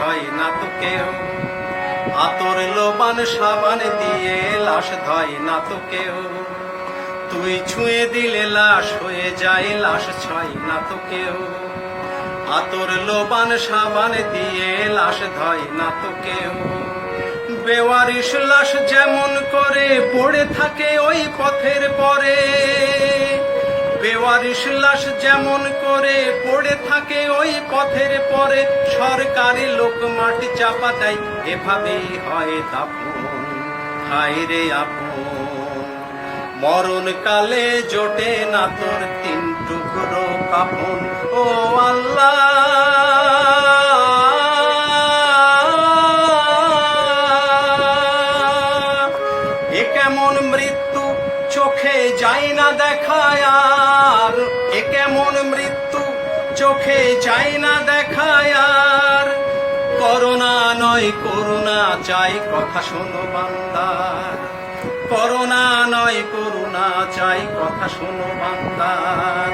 ধয় না তো কেউ। আতর লোবান সাবান দিয়ে লাশ ধয় না তো কেউ। তুই ছুঁয়ে দিলে লাশ হয়ে যায়, লাশ ছয় না তো কেউ। আতর লোবান সাবান দিয়ে লাশ ধয় না তো কেউ। বেওয়ারিশ লাশ যেমন করে পড়ে থাকে ওই পথের পরে, বেওয়ারিশ লাশ যেমন করে পড়ে থাকে ওই পথের পরে, সরকারি লোক মাটি চাপা দেয়, এভাবেই হয় দাফন। হায় রে আপন, মরণ কালে জোটে না তোর তিন টুকরো কাফন। ও আল্লাহ, এ কেমন মৃত্যু চোখে যায় না দেখায় আর, এ কেমন মৃত্যু চোখে যায় না দেখায় আর। করোনা নয় করুণা চাই, কথা শোনো বান্দার। করোনা নয় করুণা চাই, কথা শোনো বান্দার।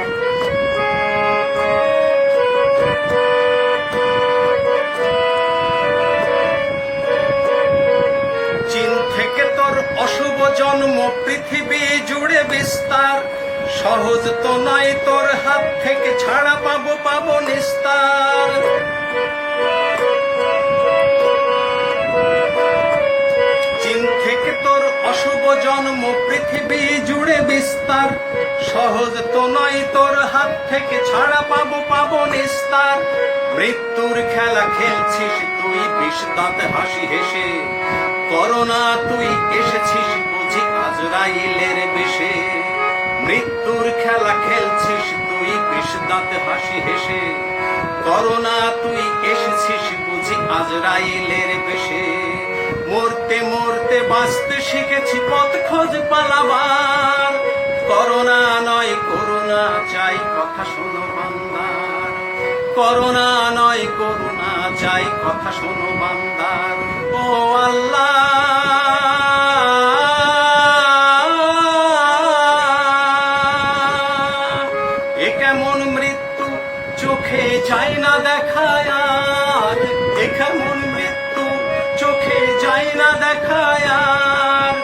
চীন থেকে তোর অশুভ জন্ম পৃথিবী জুড়ে বিস্তার, সহজ তো নয় তোর হাত থেকে ছাড়া পাবো পাবো নিস্তার। চীন থেকে তোর অশুভ জন্ম পৃথিবী জুড়ে বিস্তার, সহজ তো নয় তোর হাত থেকে ছাড়া পাবো পাবো নিস্তার। মৃত্যুর খেলা খেলছিস তুই বিষ দাঁত হাসি হেসে, করোনা তুই এসেছিস বুঝি আজরাইলের বেশে। মৃত্যুর খেলা খেলছিস তুই বিষ দাঁত হাসি হেসে, করোনা তুই এসেছিস বুঝি আজরাইলের বেশে। মরতে মরতে বাঁচতে শিখেছি পথ খোঁজ পালাবার, করোনা নয় করুণা চাই, কথা শোনো বান্দার। করোনা নয় করুণা চাই, কথা শোনো বান্দার। ও আল্লাহ, এ কেমন মৃত্যু চোখে যায় না দেখায় আর, এ কেমন মৃত্যু চোখে যায় না দেখায় আর।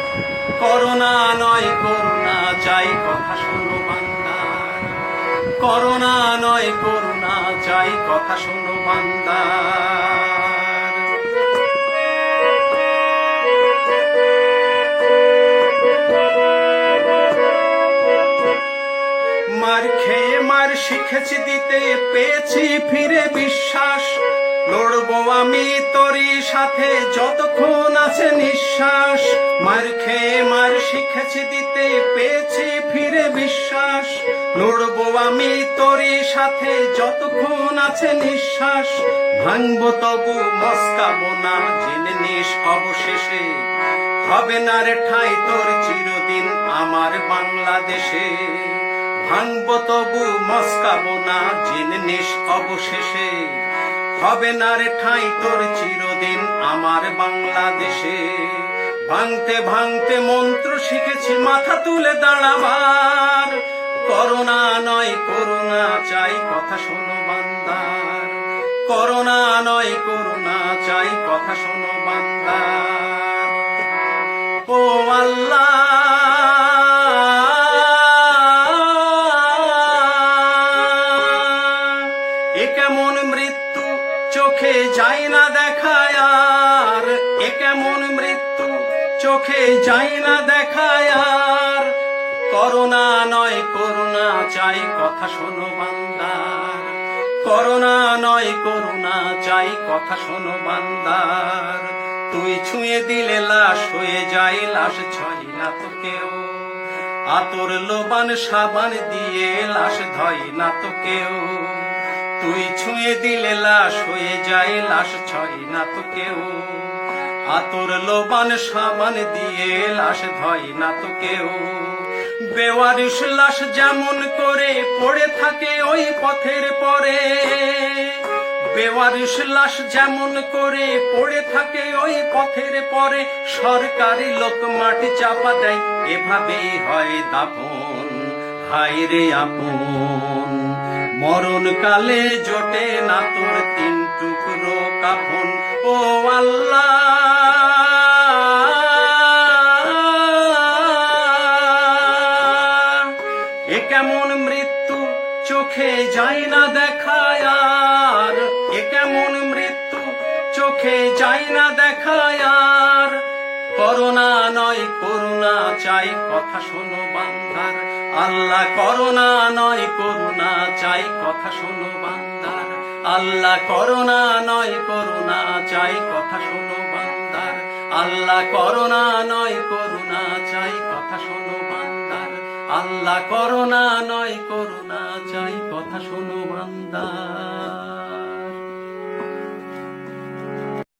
করোনা নয় করুণা চাই, কথা শোনো বান্দার। করোনা নয় করুণা চাই, কথা শোনো বান্দার। মার খেয়ে মার শিখেছি দিতে, পেয়েছি ফিরে বিশ্বাস। লড়বো আমি তোরই সাথে যতক্ষণ আছে নিঃশ্বাস। মার খেয়ে মার শিখেছি দিতে, পেয়েছি ফিরে বিশ্বাস। লড়বো আমি তোরই সাথে যতক্ষণ আছে নিঃশ্বাস। ভাঙবো তবু মস্কাবো না, জেনে নিস অবশেষে হবে না রে ঠাঁই তোর চিরদিন আমার বাংলাদেশে। ভাঙবো তবু মস্কাবো না, জেনে নিস অবশেষে হবে না রে ঠাঁই তোর চিরদিন আমার বাংলাদেশে। ভাঙতে ভাঙতে মন্ত্র শিখেছি মাথা তুলে দাঁড়াবার, করোনা নয় করুণা চাই, কথা শোনো বান্দার। করোনা নয় করুণা চাই, কথা শোনো বান্দার। ও আল্লাহ, এ কেমন মৃত্যু চোখে যায় না দেখায় আর, এ কেমন মৃত্যু চোখে যায় না দেখায় আর। করোনা নয় করুণা চাই, কথা শোনো বান্দার। করোনা নয় করুণা চাই, কথা শোনো বান্দার। তুই ছুঁয়ে দিলে লাশ হয়ে যায়, লাশ ছয় না তো কেউ। আতর লোবান সাবান দিয়ে লাশ ধয় না তো কেউ। তুই ছুঁয়ে দিলে লাশ হয়ে যায়, লাশ ছয় না তো কেউ। আতর লোবান সাবান দিয়ে লাশ ধয় না তো কেউ। বেওয়ারিশ লাশ যেমন করে পড়ে থাকে ওই পথের পরে, বেওয়ারিশ লাশ যেমন করে পড়ে থাকে ওই পথের পরে, সরকারি লোক মাটি চাপা দেয়, এভাবেই হয় দাফন। হায় রে আপন, মরণ কালে জোটে না তোর তিন টুকরো কাফন। ও আল্লাহ, এ কেমন মৃত্যু চোখে যায় না দেখায় আর, এ কেমন মৃত্যু চোখে যায় না দেখায় আর। করোনা নয় করুণা চাই, কথা শোনো বান্দার। আল্লাহ করোনা নয় করুণা চাই, কথা শোনো বান্দার। আল্লাহ করোনা নয় করুণা চাই, কথা শোনো বান্দার। আল্লাহ করোনা নয় করুণা চাই, কথা শোনো বান্দার। আল্লাহ করোনা নয় করুণা চাই, কথা শোনো বান্দার।